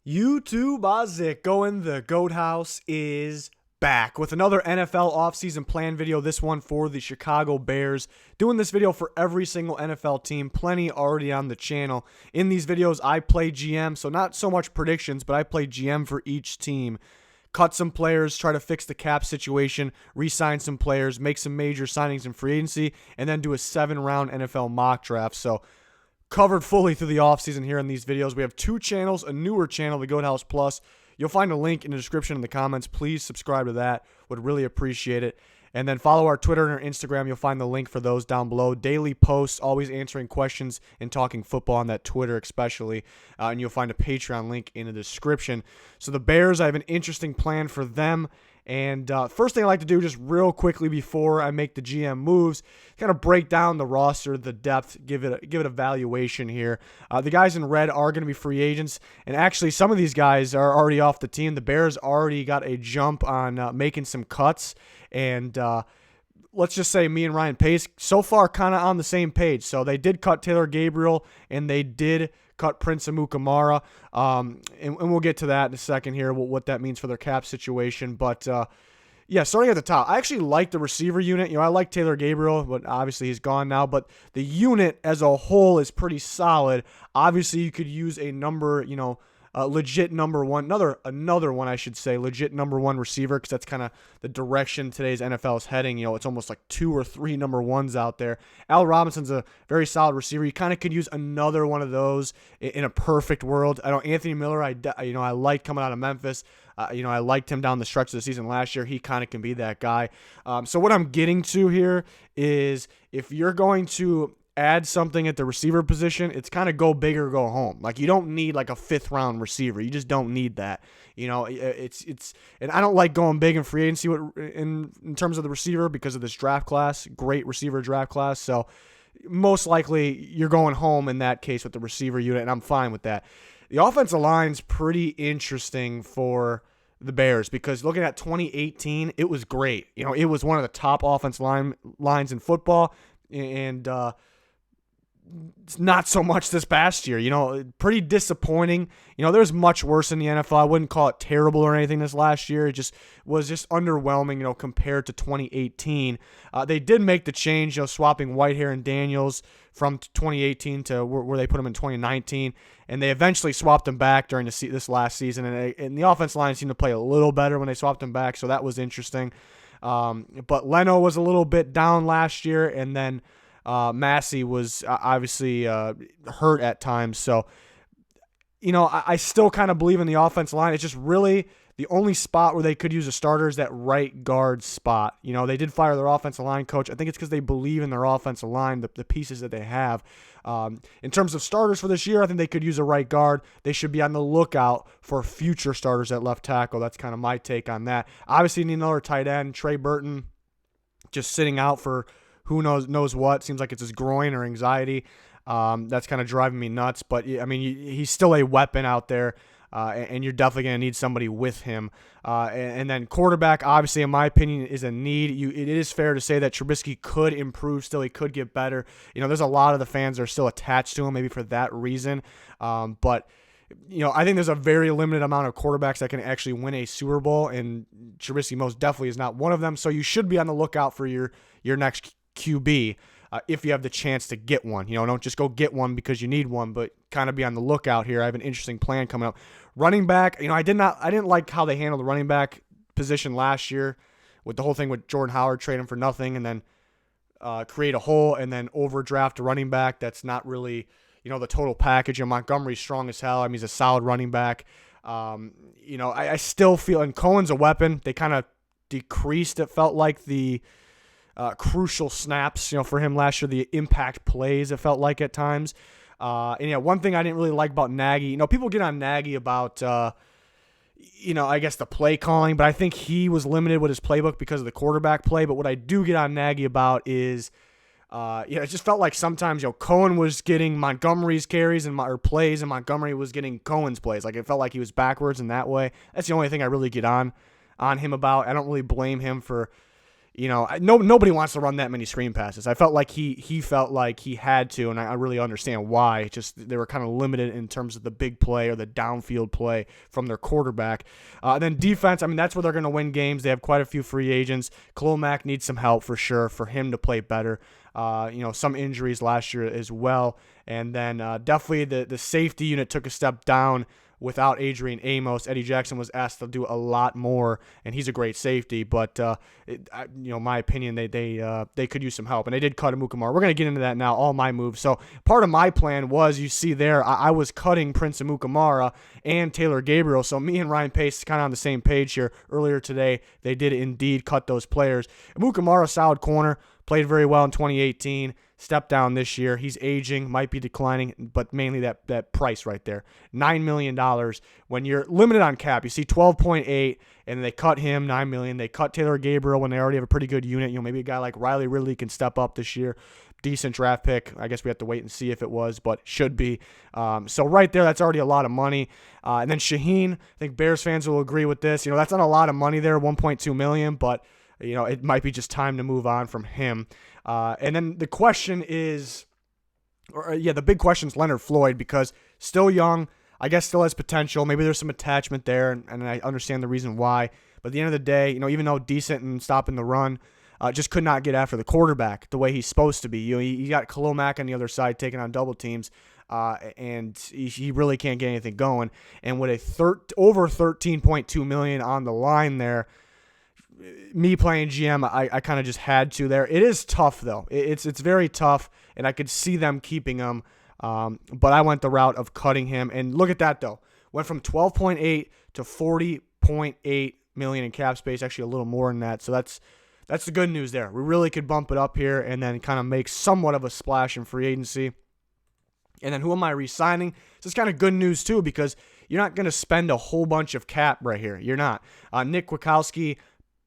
YouTube Isaac going the Goat House is back with another NFL offseason plan video. This one for the Chicago Bears. Doing this video for every single NFL team. Plenty already on the channel. In these videos, I play GM, so not so much predictions, but I play GM for each team. Cut some players, try to fix the cap situation, re-sign some players, make some major signings in free agency, and then do a 7-round NFL mock draft. So covered fully through the offseason here in these videos. We have two channels, a newer channel, the Goat House Plus. You'll find a link in the description in the comments. Please subscribe to that. Would really appreciate it. And then follow our Twitter and our Instagram. You'll find the link for those down below. Daily posts, always answering questions and talking football on that Twitter especially. And you'll find a Patreon link in the description. So the Bears, I have an interesting plan for them. And first thing I like to do just real quickly before I make the GM moves, kind of break down the roster, the depth, give it a valuation here. The guys in red are going to be free agents, and actually some of these guys are already off the team. The Bears already got a jump on making some cuts, and let's just say me and Ryan Pace so far kind of on the same page. So they did cut Taylor Gabriel, and they did cut Prince Amukamara, and we'll get to that in a second here, what that means for their cap situation. But, yeah, starting at the top, I actually like the receiver unit. I like Taylor Gabriel, but obviously he's gone now. But the unit as a whole is pretty solid. Obviously, you could use a number, legit number one, another one I should say, legit number one receiver, because that's kind of the direction today's NFL is heading. It's almost like 2 or 3 number ones out there. Al Robinson's a very solid receiver. You kind of could use another one of those in a perfect world. I know Anthony Miller, I liked coming out of Memphis. I liked him down the stretch of the season last year. He kind of can be that guy. So what I'm getting to here is if you're going to add something at the receiver position, it's kind of go big or go home. Like, you don't need like a 5th round receiver. You just don't need that. It's and I don't like going big in free agency in terms of the receiver because of this draft class, great receiver draft class. So most likely you're going home in that case with the receiver unit, and I'm fine with that. The offensive line's pretty interesting for the Bears because looking at 2018, it was great. It was one of the top offensive lines in football, and not so much this past year. Pretty disappointing. There's much worse in the NFL. I wouldn't call it terrible or anything this last year. It just was underwhelming, compared to 2018. They did make the change, swapping Whitehair and Daniels from 2018 to where they put them in 2019, and they eventually swapped them back during this last season, and the offense line seemed to play a little better when they swapped them back, so that was interesting. But Leno was a little bit down last year, and then Massey was obviously hurt at times. So, I still kind of believe in the offensive line. It's just really the only spot where they could use a starter is that right guard spot. They did fire their offensive line coach. I think it's because they believe in their offensive line, the pieces that they have. In terms of starters for this year, I think they could use a right guard. They should be on the lookout for future starters at left tackle. That's kind of my take on that. Obviously, need another tight end. Trey Burton just sitting out for who knows what. Seems like it's his groin or anxiety. That's kind of driving me nuts. But, he's still a weapon out there, and you're definitely going to need somebody with him. And then quarterback, obviously, in my opinion, is a need. It is fair to say that Trubisky could improve still. He could get better. There's a lot of the fans that are still attached to him, maybe for that reason. But I think there's a very limited amount of quarterbacks that can actually win a Super Bowl, and Trubisky most definitely is not one of them. So you should be on the lookout for your next QB if you have the chance to get one. Don't just go get one because you need one, but kind of be on the lookout here. I have an interesting plan coming up. Running back, I didn't like how they handled the running back position last year with the whole thing with Jordan Howard, trade him for nothing, and then create a hole and then overdraft a running back that's not really the total package. Montgomery's strong as hell. He's a solid running back. I still feel, and Cohen's a weapon. They kind of decreased, it felt like, the crucial snaps, for him last year, the impact plays, it felt like at times. One thing I didn't really like about Nagy, people get on Nagy about, I guess the play calling, but I think he was limited with his playbook because of the quarterback play. But what I do get on Nagy about is, it just felt like sometimes, Cohen was getting Montgomery's carries or plays, and Montgomery was getting Cohen's plays. Like, it felt like he was backwards in that way. That's the only thing I really get on him about. I don't really blame him for, Nobody wants to run that many screen passes. I felt like he felt like he had to, and I really understand why. Just they were kind of limited in terms of the big play or the downfield play from their quarterback. And then defense, that's where they're going to win games. They have quite a few free agents. Khalil Mack needs some help for sure for him to play better. Some injuries last year as well. And then definitely the safety unit took a step down without Adrian Amos. Eddie Jackson was asked to do a lot more, and he's a great safety. But my opinion, they could use some help, and they did cut Amukamara. We're going to get into that now. All my moves. So part of my plan was, you see there, I was cutting Prince Amukamara and Taylor Gabriel. So me and Ryan Pace kind of on the same page here. Earlier today, they did indeed cut those players. Amukamara, solid corner, played very well in 2018. Step down this year. He's aging, might be declining, but mainly that price right there. $9 million. When you're limited on cap, you see 12.8, and they cut him, $9 million. They cut Taylor Gabriel when they already have a pretty good unit. Maybe a guy like Riley Ridley can step up this year. Decent draft pick. I guess we have to wait and see if it was, but should be. So right there, that's already a lot of money. And then Shaheen, I think Bears fans will agree with this. That's not a lot of money there, $1.2 million, but it might be just time to move on from him. And then the question is, the big question is Leonard Floyd, because still young, I guess still has potential. Maybe there's some attachment there, and I understand the reason why. But at the end of the day, even though decent and stopping the run, just could not get after the quarterback the way he's supposed to be. You got Khalil Mack on the other side taking on double teams, and he really can't get anything going. And with over $13.2 million on the line there, me playing GM, I kind of just had to there. It is tough, though. It's very tough, and I could see them keeping him. But I went the route of cutting him. And look at that, though. Went from 12.8 to 40.8 million in cap space, actually a little more than that. So that's the good news there. We really could bump it up here and then kind of make somewhat of a splash in free agency. And then who am I re-signing? This is kind of good news, too, because you're not going to spend a whole bunch of cap right here. You're not. Nick Kwiatkowski,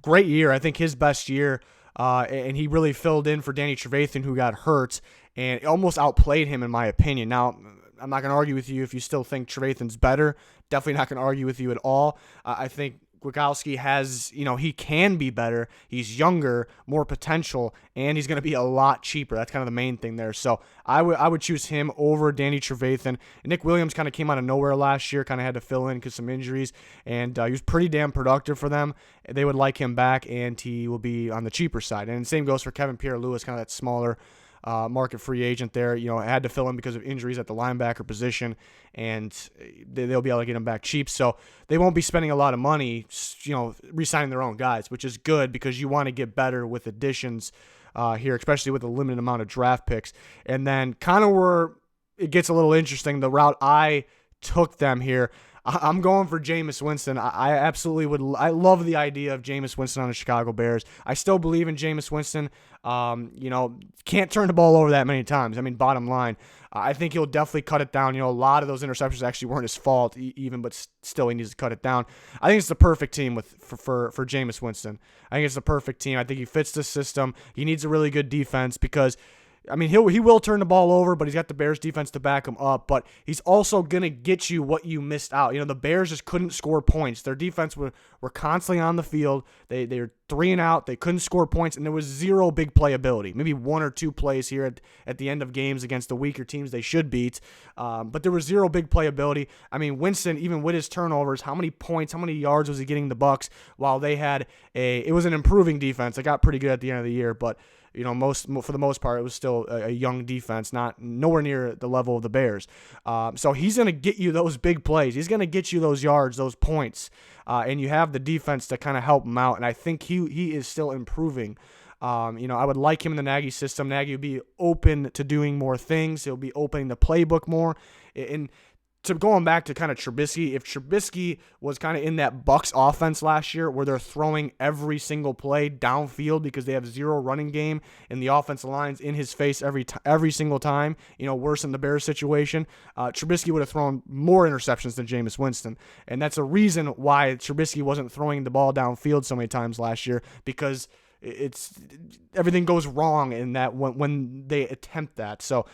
great year. I think his best year, and he really filled in for Danny Trevathan, who got hurt, and almost outplayed him, in my opinion. Now, I'm not going to argue with you if you still think Trevathan's better. Definitely not going to argue with you at all. I think Kwiatkowski has, he can be better. He's younger, more potential, and he's going to be a lot cheaper. That's kind of the main thing there. So I would choose him over Danny Trevathan. Nick Williams kind of came out of nowhere last year, kind of had to fill in because some injuries, and he was pretty damn productive for them. They would like him back, and he will be on the cheaper side. And the same goes for Kevin Pierre-Louis, kind of that smaller market free agent there. Had to fill in because of injuries at the linebacker position, and they'll be able to get him back cheap. So they won't be spending a lot of money, re-signing their own guys, which is good because you want to get better with additions here, especially with a limited amount of draft picks. And then kind of where it gets a little interesting, the route I took them here, I'm going for Jameis Winston. I absolutely would. I love the idea of Jameis Winston on the Chicago Bears. I still believe in Jameis Winston. Can't turn the ball over that many times. Bottom line, I think he'll definitely cut it down. A lot of those interceptions actually weren't his fault, even, but still he needs to cut it down. I think it's the perfect team for Jameis Winston. I think it's the perfect team. I think he fits the system. He needs a really good defense because he will turn the ball over, but he's got the Bears defense to back him up. But he's also going to get you what you missed out. The Bears just couldn't score points. Their defense were constantly on the field. They were 3 and out. They couldn't score points, and there was zero big playability. Maybe 1 or 2 plays here at the end of games against the weaker teams they should beat. But there was zero big playability. Winston, even with his turnovers, how many points, how many yards was he getting the Bucs while they had it was an improving defense. It got pretty good at the end of the year, but for the most part, it was still a young defense, nowhere near the level of the Bears. So he's going to get you those big plays. He's going to get you those yards, those points, and you have the defense to kind of help him out. And I think he is still improving. I would like him in the Nagy system. Nagy would be open to doing more things. He'll be opening the playbook more. And to going back to kind of Trubisky, if Trubisky was kind of in that Bucs offense last year where they're throwing every single play downfield because they have zero running game and the offensive line's in his face every single time, worse than the Bears situation, Trubisky would have thrown more interceptions than Jameis Winston. And that's a reason why Trubisky wasn't throwing the ball downfield so many times last year, because everything goes wrong in that when they attempt that. So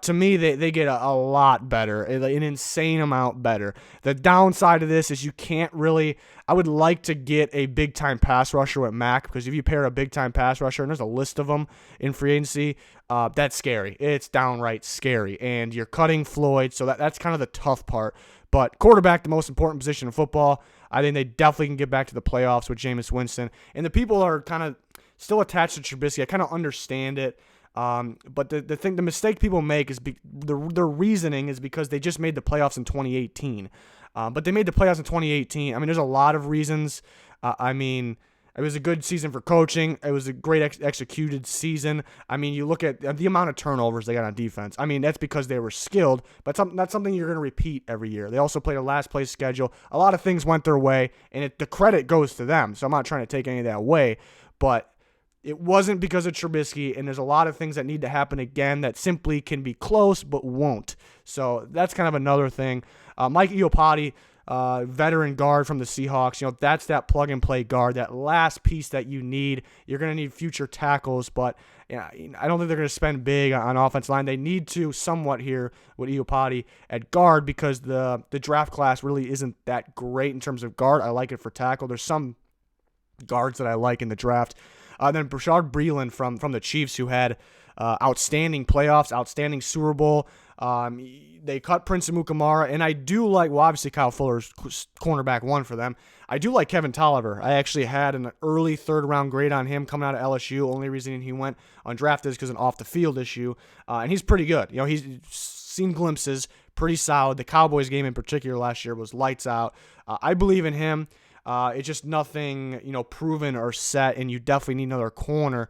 To me, they get a lot better, an insane amount better. The downside of this is you can't really. I would like to get a big-time pass rusher with Mac, because if you pair a big-time pass rusher, and there's a list of them in free agency, that's scary. It's downright scary. And you're cutting Floyd, so that's kind of the tough part. But quarterback, the most important position in football. I think they definitely can get back to the playoffs with Jameis Winston. And the people are kind of still attached to Trubisky. I kind of understand it. But the mistake people make is their reasoning is because they just made the playoffs in 2018. But they made the playoffs in 2018. I mean, there's a lot of reasons. It was a good season for coaching. It was a great executed season. I mean, you look at the amount of turnovers they got on defense. I mean, that's because they were skilled, but that's something you're going to repeat every year. They also played a last-place schedule. A lot of things went their way, and the credit goes to them. So I'm not trying to take any of that away, but it wasn't because of Trubisky, and there's a lot of things that need to happen again that simply can be close but won't. So that's kind of another thing. Mike Iupati, veteran guard from the Seahawks, that's that plug-and-play guard, that last piece that you need. You're going to need future tackles, but I don't think they're going to spend big on offensive line. They need to somewhat here with Iupati at guard, because the draft class really isn't that great in terms of guard. I like it for tackle. There's some guards that I like in the draft. Then Brashard Breeland from the Chiefs, who had outstanding playoffs, outstanding Super Bowl. They cut Prince Amukamara, and I do like, well, obviously Kyle Fuller's cornerback one for them. I do like Kevin Tolliver. I actually had an early third-round grade on him coming out of LSU. Only reason he went undrafted is because of an off-the-field issue, and he's pretty good. He's seen glimpses, pretty solid. The Cowboys game in particular last year was lights out. I believe in him. It's just nothing, proven or set, and you definitely need another corner.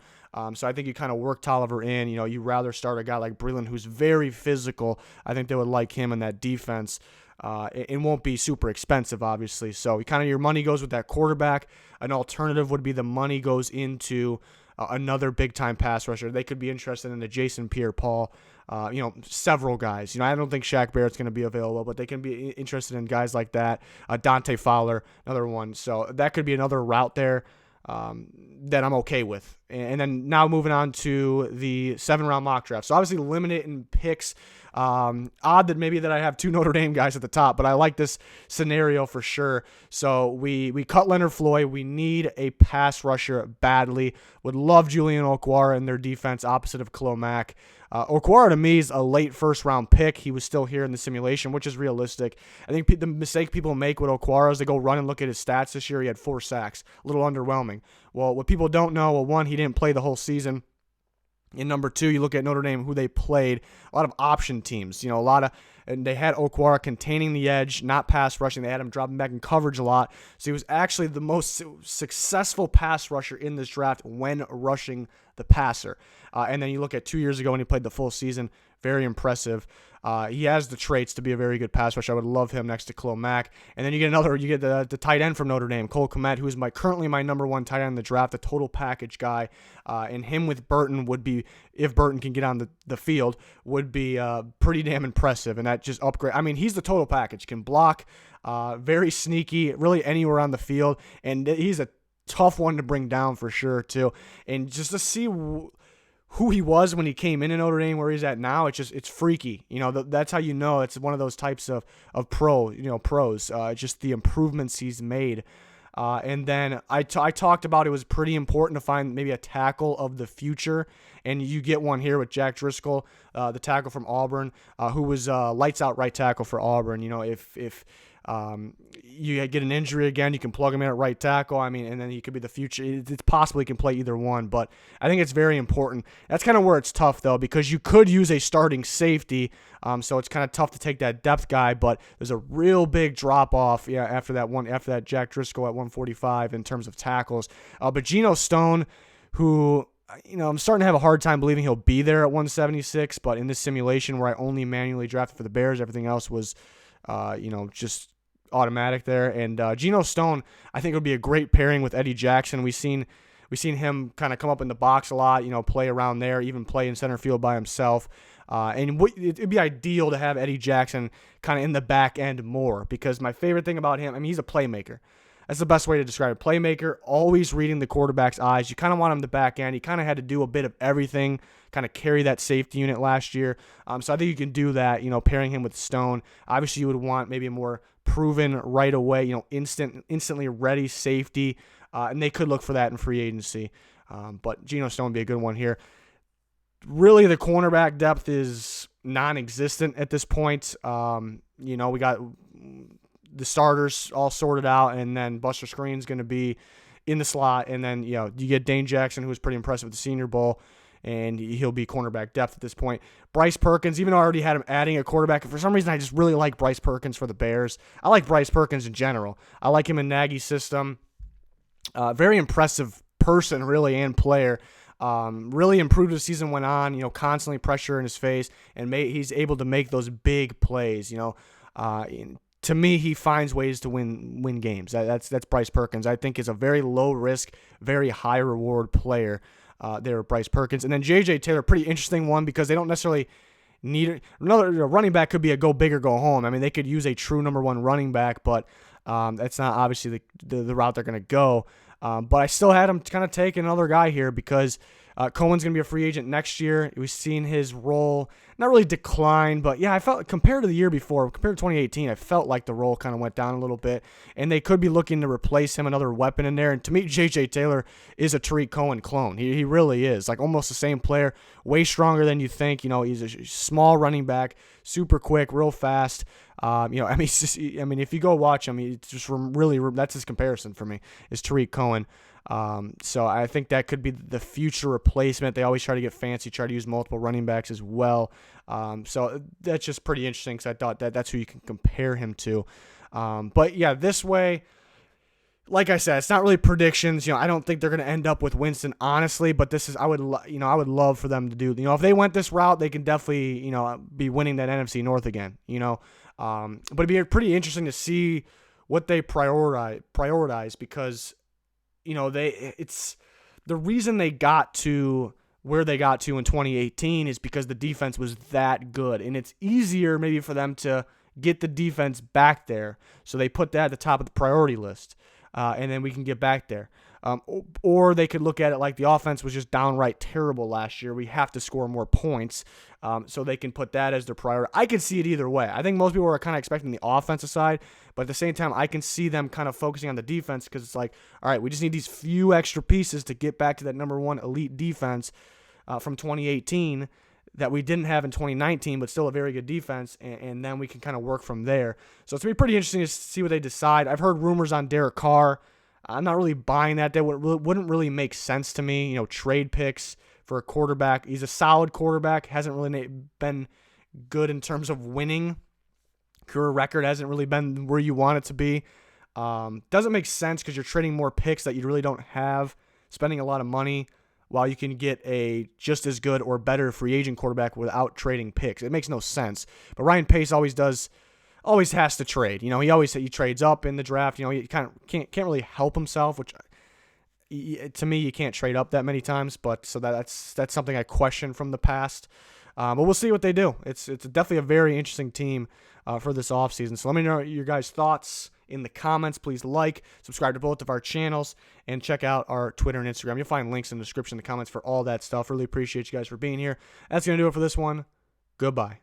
So I think you kind of work Tolliver in. You rather start a guy like Breeland, who's very physical. I think they would like him in that defense. It won't be super expensive, obviously. So your money goes with that quarterback. An alternative would be the money goes into another big-time pass rusher. They could be interested in the Jason Pierre-Paul. Several guys. I don't think Shaq Barrett's going to be available, but they can be interested in guys like that. Dante Fowler, another one. So that could be another route there that I'm okay with. And then now moving on to the 7-round mock draft. So obviously limited in picks. Odd that maybe that I have 2 Notre Dame guys at the top, but I like this scenario for sure. So we cut Leonard Floyd. We need a pass rusher badly. Would love Julian Okwara in their defense opposite of Khalil Mack. Okwara to me is a late first-round pick. He was still here in the simulation, which is realistic. I think the mistake people make with Okwara is they go run and look at his stats this year. He had 4 sacks. A little underwhelming. Well, what people don't know, one, he didn't play the whole season. And number 2, you look at Notre Dame, who they played, a lot of option teams. And they had Okwara containing the edge, not pass rushing. They had him dropping back in coverage a lot. So he was actually the most successful pass rusher in this draft when rushing the passer. And then you look at 2 years ago when he played the full season, very impressive. He has the traits to be a very good pass rusher. I would love him next to Khalil Mack. And then you get the tight end from Notre Dame, Cole Kmet, who is currently my number 1 tight end in the draft, the total package guy. And him with Burton would be, if Burton can get on the field, would be pretty damn impressive. And that just upgrade. I mean, he's the total package. Can block, very sneaky, really anywhere on the field. And he's a tough one to bring down for sure, too. And just to see who he was when he came in Notre Dame, where he's at now, it's freaky. That's how it's one of those types of pros. Just the improvements he's made. And then I talked about it was pretty important to find maybe a tackle of the future, and you get one here with Jack Driscoll, the tackle from Auburn, who was lights out right tackle for Auburn. If you get an injury again, you can plug him in at right tackle. And then he could be the future. It's possible he can play either one, but I think it's very important. That's kind of where it's tough, though, because you could use a starting safety, so it's kind of tough to take that depth guy, but there's a real big drop-off after that Jack Driscoll at 145 in terms of tackles. But Geno Stone, who I'm starting to have a hard time believing he'll be there at 176, but in this simulation where I only manually drafted for the Bears, everything else was just automatic there. And Geno Stone, I think, would be a great pairing with Eddie Jackson. We've seen him kind of come up in the box a lot, play around there, even play in center field by himself. And it'd be ideal to have Eddie Jackson kind of in the back end more, because my favorite thing about him, he's a playmaker. That's the best way to describe it. Playmaker, always reading the quarterback's eyes. You kind of want him to back end. He kind of had to do a bit of everything, kind of carry that safety unit last year. So I think you can do that, pairing him with Stone. Obviously, you would want maybe a more proven right away, instantly ready safety. And they could look for that in free agency. But Geno Stone would be a good one here. Really, the cornerback depth is non-existent at this point. We got the starters all sorted out, and then Buster Screen's going to be in the slot, and then you get Dane Jackson, who was pretty impressive at the Senior Bowl, and he'll be cornerback depth at this point. Bryce Perkins, even though I already had him adding a quarterback, for some reason I just really like Bryce Perkins for the Bears. I like Bryce Perkins in general. I like him in Nagy's system. Very impressive person, really, and player. Really improved as the season went on, constantly pressure in his face, and he's able to make those big plays, to me, he finds ways to win games. That's Bryce Perkins. I think is a very low risk, very high reward player there, Bryce Perkins. And then J.J. Taylor, pretty interesting one because they don't necessarily need another running back. Could be a go big or go home. I mean, they could use a true number one running back, but that's not obviously the route they're going to go. But I still had him kind of take another guy here because Cohen's going to be a free agent next year. We've seen his role not really decline, but yeah, I felt compared to the year before, compared to 2018, I felt like the role kind of went down a little bit, and they could be looking to replace him, another weapon in there. And to me, J.J. Taylor is a Tariq Cohen clone. He really is, like almost the same player, way stronger than you think. He's a small running back, super quick, real fast. If you go watch him, it's just really, that's his comparison for me, is Tariq Cohen. So I think that could be the future replacement. They always try to get fancy, try to use multiple running backs as well. So that's just pretty interesting because I thought that's who you can compare him to. But yeah, this way, like I said, it's not really predictions. I don't think they're going to end up with Winston, honestly. But this is, I would love for them to do. If they went this route, they can definitely, be winning that NFC North again. But it'd be pretty interesting to see what they prioritize because, it's the reason they got to where they got to in 2018 is because the defense was that good, and it's easier maybe for them to get the defense back there. So they put that at the top of the priority list, and then we can get back there. Or they could look at it like the offense was just downright terrible last year. We have to score more points, so they can put that as their priority. I can see it either way. I think most people are kind of expecting the offensive side, but at the same time, I can see them kind of focusing on the defense because it's like, all right, we just need these few extra pieces to get back to that number one elite defense from 2018 that we didn't have in 2019, but still a very good defense, and then we can kind of work from there. So it's going to be pretty interesting to see what they decide. I've heard rumors on Derek Carr. I'm not really buying that. That wouldn't really make sense to me. Trade picks for a quarterback. He's a solid quarterback. Hasn't really been good in terms of winning. Career record hasn't really been where you want it to be. Doesn't make sense because you're trading more picks that you really don't have, spending a lot of money while you can get a just as good or better free agent quarterback without trading picks. It makes no sense. But Ryan Pace always has to trade. He trades up in the draft. He kind of can't really help himself, which to me you can't trade up that many times. But so that's something I question from the past. But we'll see what they do. It's definitely a very interesting team for this offseason. So let me know your guys' thoughts in the comments. Please subscribe to both of our channels, and check out our Twitter and Instagram. You'll find links in the description, in the comments for all that stuff. Really appreciate you guys for being here. That's going to do it for this one. Goodbye.